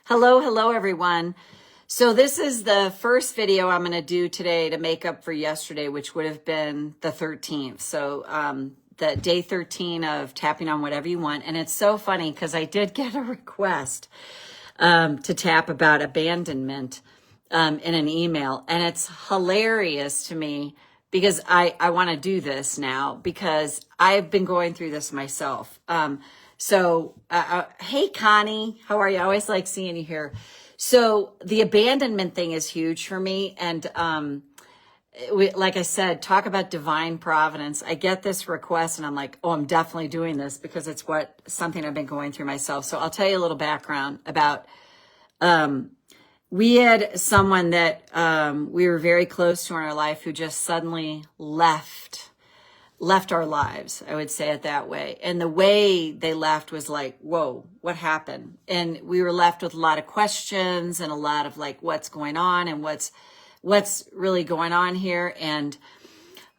Hello, everyone. So this is the first video I'm going to do today to make up for yesterday, which would have been the 13th. So the day 13 of tapping on whatever you want. And it's so funny because I did get a request to tap about abandonment in an email. And it's hilarious to me because I want to do this now because I've been going through this myself. Hey, Connie, how are you? I always like seeing you here. So the abandonment thing is huge for me. And like I said, talk about divine providence. I get this request and I'm like, oh, I'm definitely doing this because it's something I've been going through myself. So I'll tell you a little background about, we had someone that we were very close to in our life who just suddenly left our lives. I would say it that way. And the way they left was like, whoa, what happened? And we were left with a lot of questions and a lot of like, what's going on and what's really going on here. And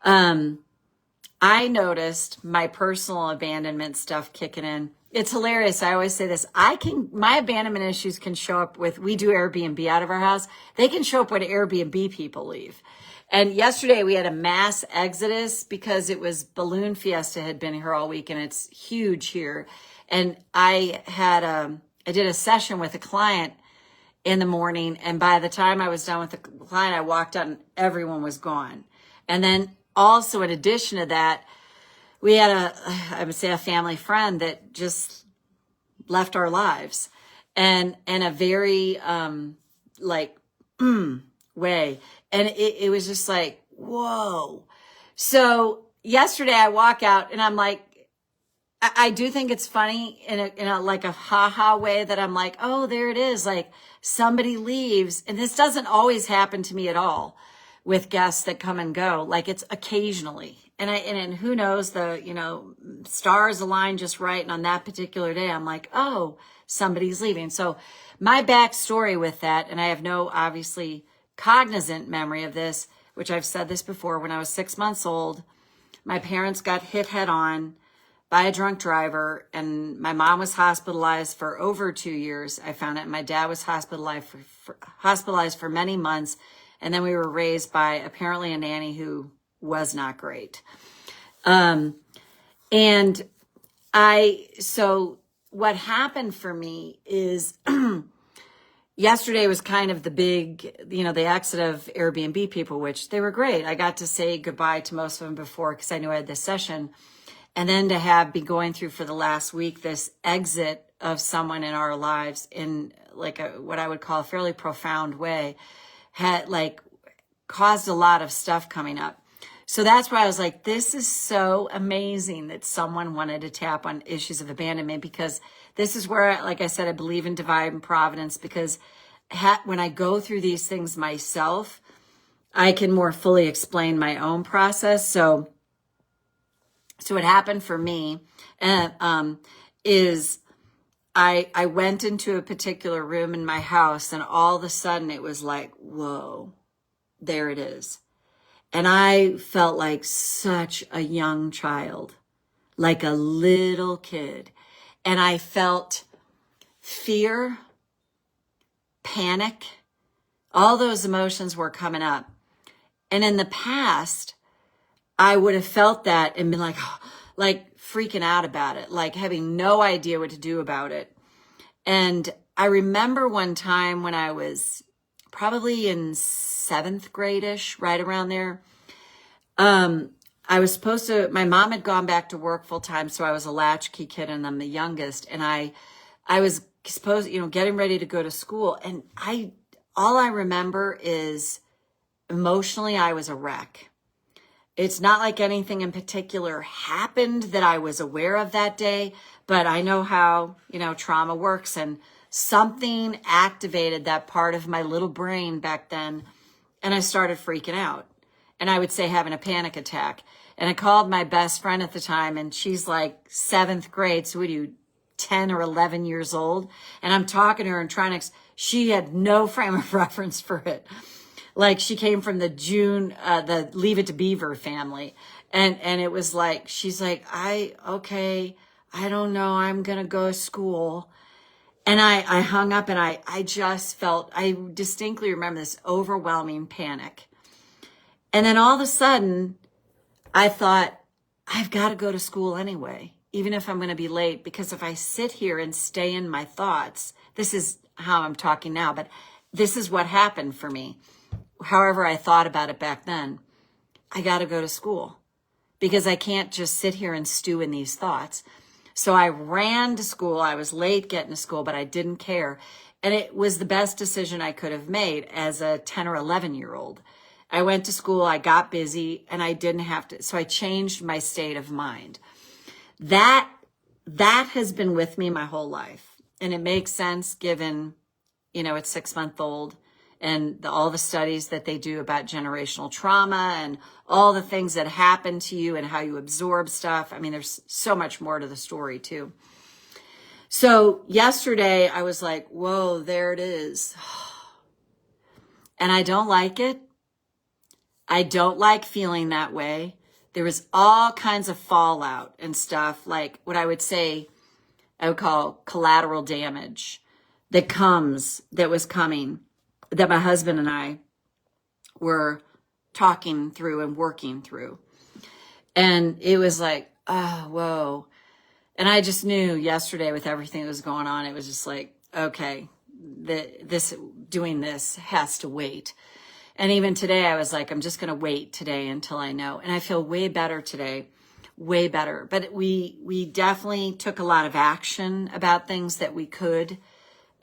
I noticed my personal abandonment stuff kicking in. It's hilarious. I always say this. My abandonment issues can show up we do Airbnb out of our house. They can show up when Airbnb people leave. And yesterday we had a mass exodus because it was Balloon Fiesta had been here all week and it's huge here. And I did a session with a client in the morning. And by the time I was done with the client, I walked out and everyone was gone. And then also in addition to that, we had I would say a family friend that just left our lives and in a very, way. And it was just like, whoa. So yesterday I walk out and I'm like, I do think it's funny in a like a ha-ha way that I'm like, oh, there it is. Like somebody leaves. And this doesn't always happen to me at all with guests that come and go. Like it's occasionally. And who knows, stars align just right. And on that particular day, I'm like, oh, somebody's leaving. So my backstory with that, and I have no obviously cognizant memory of this, which I've said this before, when I was 6 months old, my parents got hit head on by a drunk driver and my mom was hospitalized for over 2 years. I found it. My dad was hospitalized for many months. And then we were raised by apparently a nanny who was not great. So what happened for me is yesterday was kind of the big, the exit of Airbnb people, which they were great. I got to say goodbye to most of them before because I knew I had this session. And then to be going through for the last week, this exit of someone in our lives in like what I would call a fairly profound way had like caused a lot of stuff coming up. So that's why I was like, this is so amazing that someone wanted to tap on issues of abandonment because this is where, like I said, I believe in divine providence because when I go through these things myself, I can more fully explain my own process. So what happened for me is I went into a particular room in my house and all of a sudden it was like, whoa, there it is. And I felt like such a young child, like a little kid. And I felt fear, panic, all those emotions were coming up. And in the past, I would have felt that and been like freaking out about it, like having no idea what to do about it. And I remember one time when I was probably in 7th grade-ish, right around there. I was my mom had gone back to work full time. So I was a latchkey kid and I'm the youngest. And I was getting ready to go to school. And all I remember is emotionally, I was a wreck. It's not like anything in particular happened that I was aware of that day, but I know how, trauma works and something activated that part of my little brain back then. And I started freaking out and I would say having a panic attack. And I called my best friend at the time and she's like 7th grade. So what are you, 10 or 11 years old? And I'm talking to her and she had no frame of reference for it. Like she came from the Leave It to Beaver family. And it was like, she's like, I don't know. I'm going to go to school. And I hung up and I just felt, I distinctly remember this overwhelming panic. And then all of a sudden, I thought, I've got to go to school anyway, even if I'm going to be late, because if I sit here and stay in my thoughts, this is how I'm talking now, but this is what happened for me. However I thought about it back then, I got to go to school because I can't just sit here and stew in these thoughts. So I ran to school. I was late getting to school, but I didn't care. And it was the best decision I could have made as a 10 or 11-year-old. I went to school, I got busy, and I didn't have to. So I changed my state of mind. That has been with me my whole life. And it makes sense given, it's 6-month-old and all the studies that they do about generational trauma and all the things that happen to you and how you absorb stuff. I mean, there's so much more to the story too. So yesterday I was like, whoa, there it is. And I don't like it. I don't like feeling that way. There was all kinds of fallout and stuff, like what I would call collateral damage that was coming, that my husband and I were talking through and working through. And it was like, oh, whoa. And I just knew yesterday with everything that was going on, it was just like, okay, doing this has to wait. And even today, I was like, I'm just going to wait today until I know. And I feel way better today, way better. But we definitely took a lot of action about things that we could.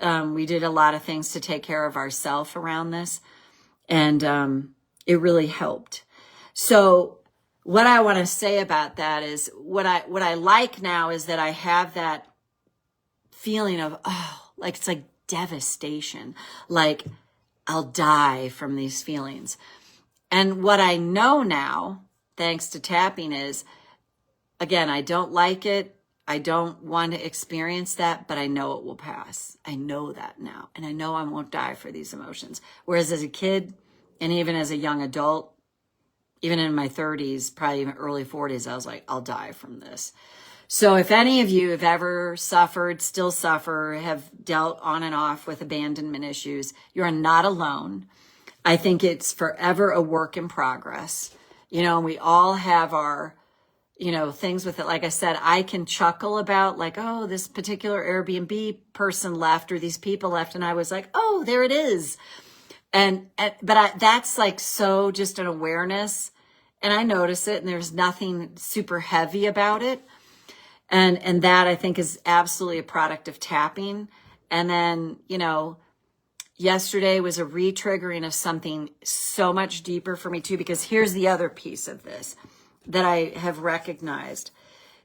We did a lot of things to take care of ourselves around this. And it really helped. So what I want to say about that is what I like now is that I have that feeling of, like it's like devastation, like I'll die from these feelings. And what I know now, thanks to tapping, is, again, I don't like it. I don't want to experience that, but I know it will pass. I know that now. And I know I won't die for these emotions. Whereas as a kid, and even as a young adult, even in my 30s, probably even early 40s, I was like, I'll die from this. So if any of you have ever suffered, still suffer, have dealt on and off with abandonment issues, you're not alone. I think it's forever a work in progress. We all have our, things with it. Like I said, I can chuckle about like, oh, this particular Airbnb person left or these people left. And I was like, oh, there it is. But that's like so just an awareness. And I notice it and there's nothing super heavy about it. And that I think is absolutely a product of tapping. And then, yesterday was a re-triggering of something so much deeper for me too, because here's the other piece of this that I have recognized.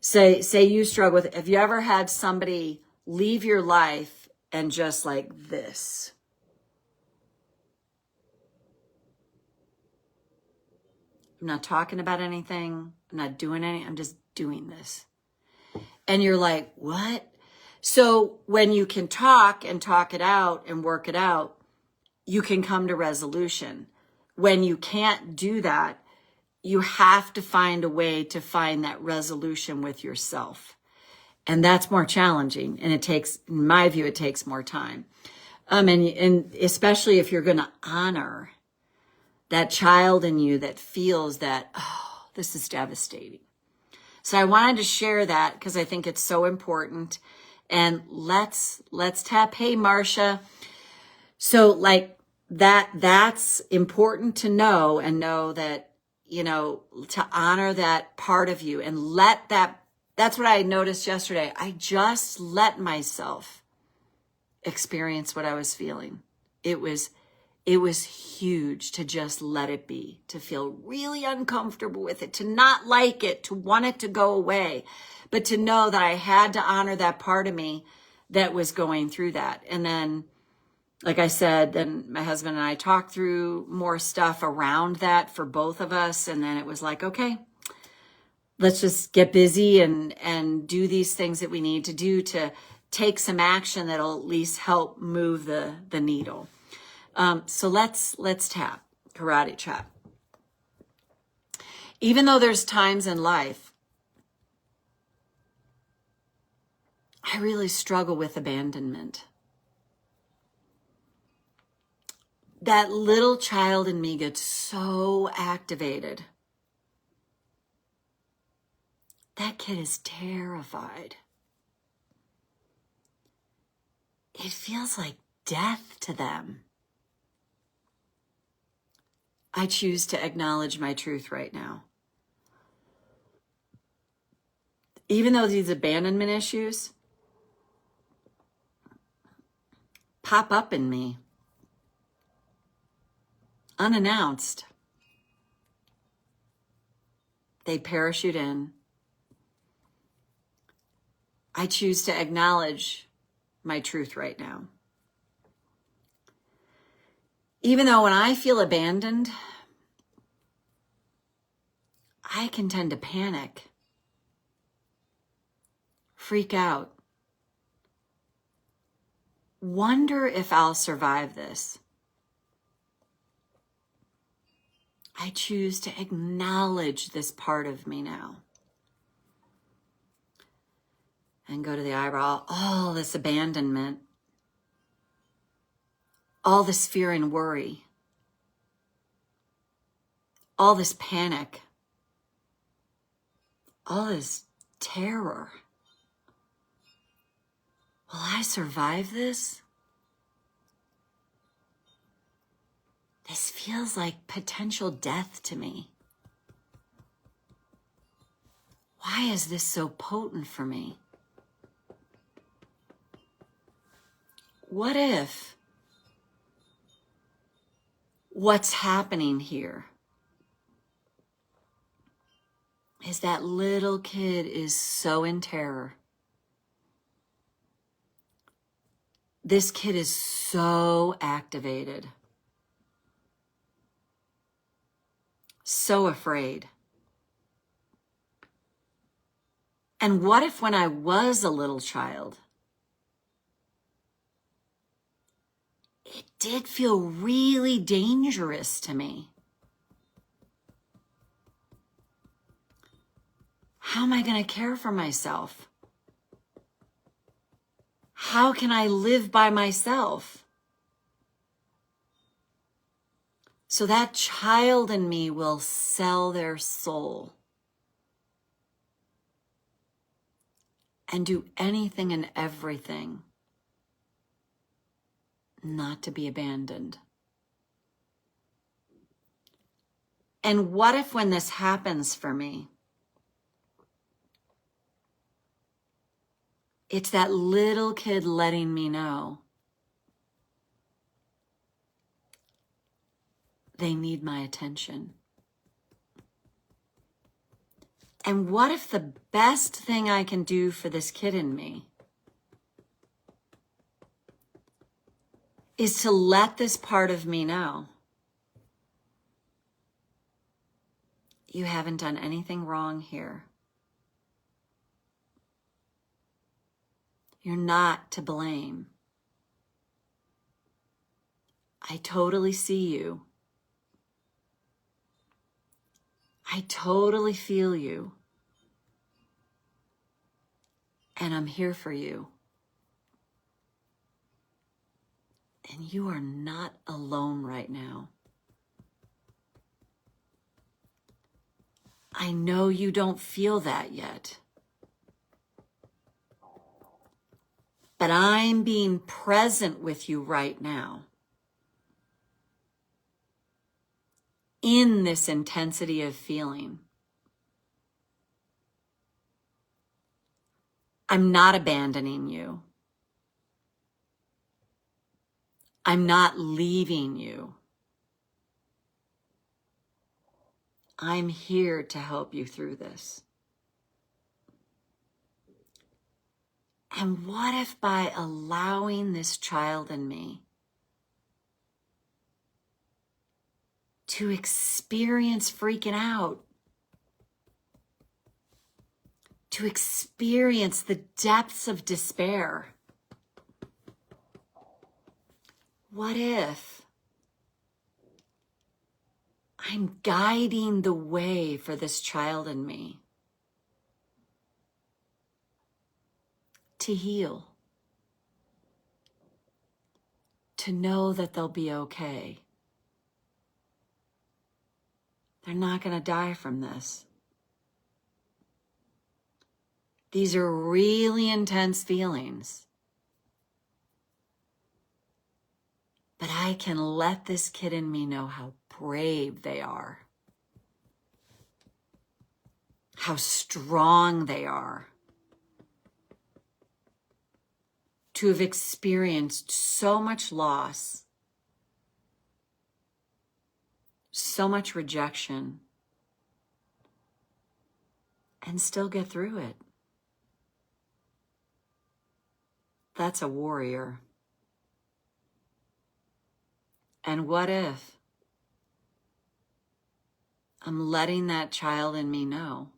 Say you struggle with it. Have you ever had somebody leave your life and just like this? I'm not talking about anything. I'm not doing anything. I'm just doing this. And you're like, what? So when you can talk and talk it out and work it out, you can come to resolution. When you can't do that, you have to find a way to find that resolution with yourself. And that's more challenging. And it takes, in my view, it takes more time. And especially if you're going to honor that child in you that feels that, oh, this is devastating. So I wanted to share that because I think it's so important. And let's tap. Hey, Marcia. So like that's important to know, and know that, to honor that part of you and that's what I noticed yesterday. I just let myself experience what I was feeling. It was huge to just let it be, to feel really uncomfortable with it, to not like it, to want it to go away, but to know that I had to honor that part of me that was going through that. And then, like I said, then my husband and I talked through more stuff around that for both of us. And then it was like, okay, let's just get busy and do these things that we need to do to take some action that'll at least help move the needle. So let's tap, karate chop. Even though there's times in life, I really struggle with abandonment. that little child in me gets so activated. That kid is terrified. It feels like death to them. I choose to acknowledge my truth right now. Even though these abandonment issues pop up in me unannounced, they parachute in. I choose to acknowledge my truth right now. Even though when I feel abandoned, I can tend to panic, freak out, wonder if I'll survive this. I choose to acknowledge this part of me now. And go to the eyebrow, all this abandonment, all this fear and worry, all this panic, all this terror. Will I survive this? This feels like potential death to me. Why is this so potent for me? What if what's happening here is that little kid is so in terror? This kid is so activated, so afraid. And what if when I was a little child, it did feel really dangerous to me? How am I going to care for myself? How can I live by myself? So that child in me will sell their soul and do anything and everything not to be abandoned. And what if when this happens for me, it's that little kid letting me know they need my attention? And what if the best thing I can do for this kid in me is to let this part of me know you haven't done anything wrong here. You're not to blame. I totally see you. I totally feel you. And I'm here for you. And you are not alone right now. I know you don't feel that yet. But I'm being present with you right now in this intensity of feeling. I'm not abandoning you. I'm not leaving you. I'm here to help you through this. And what if by allowing this child in me to experience freaking out, to experience the depths of despair, what if I'm guiding the way for this child in me to heal, to know that they'll be okay, They're not going to die from this. These are really intense feelings. But I can let this kid in me know how brave they are, how strong they are, to have experienced so much loss, so much rejection, and still get through it. That's a warrior. And what if I'm letting that child in me know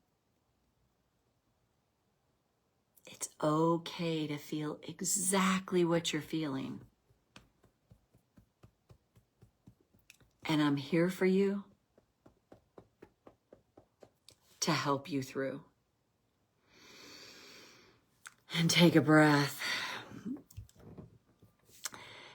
it's okay to feel exactly what you're feeling. And I'm here for you to help you through. And take a breath.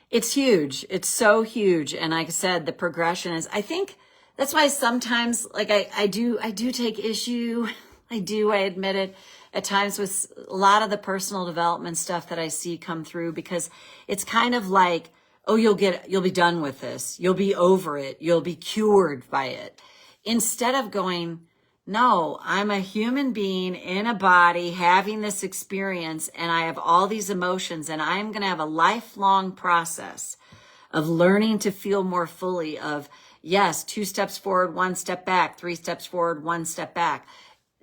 It's huge. It's so huge. And like I said, the progression is, I think that's why sometimes, like I do take issue. I admit it at times with a lot of the personal development stuff that I see come through, because it's kind of like, oh, you'll be done with this. You'll be over it. You'll be cured by it. Instead of going, no, I'm a human being in a body having this experience, and I have all these emotions, and I'm going to have a lifelong process of learning to feel more fully of, yes, 2 steps forward, 1 step back, 3 steps forward, 1 step back.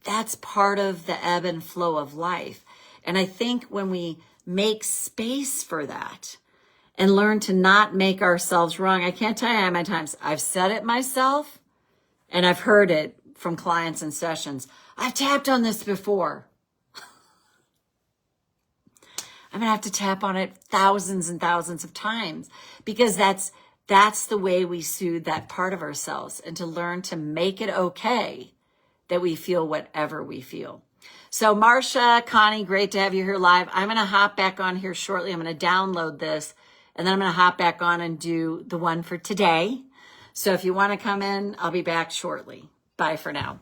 That's part of the ebb and flow of life. And I think when we make space for that and learn to not make ourselves wrong, I can't tell you how many times I've said it myself and I've heard it from clients in sessions. I've tapped on this before. I'm going to have to tap on it thousands and thousands of times, because that's the way we soothe that part of ourselves, and to learn to make it okay that we feel whatever we feel. So Marcia, Connie, great to have you here live. I'm going to hop back on here shortly. I'm going to download this, and then I'm going to hop back on and do the one for today. So if you want to come in, I'll be back shortly. Bye for now.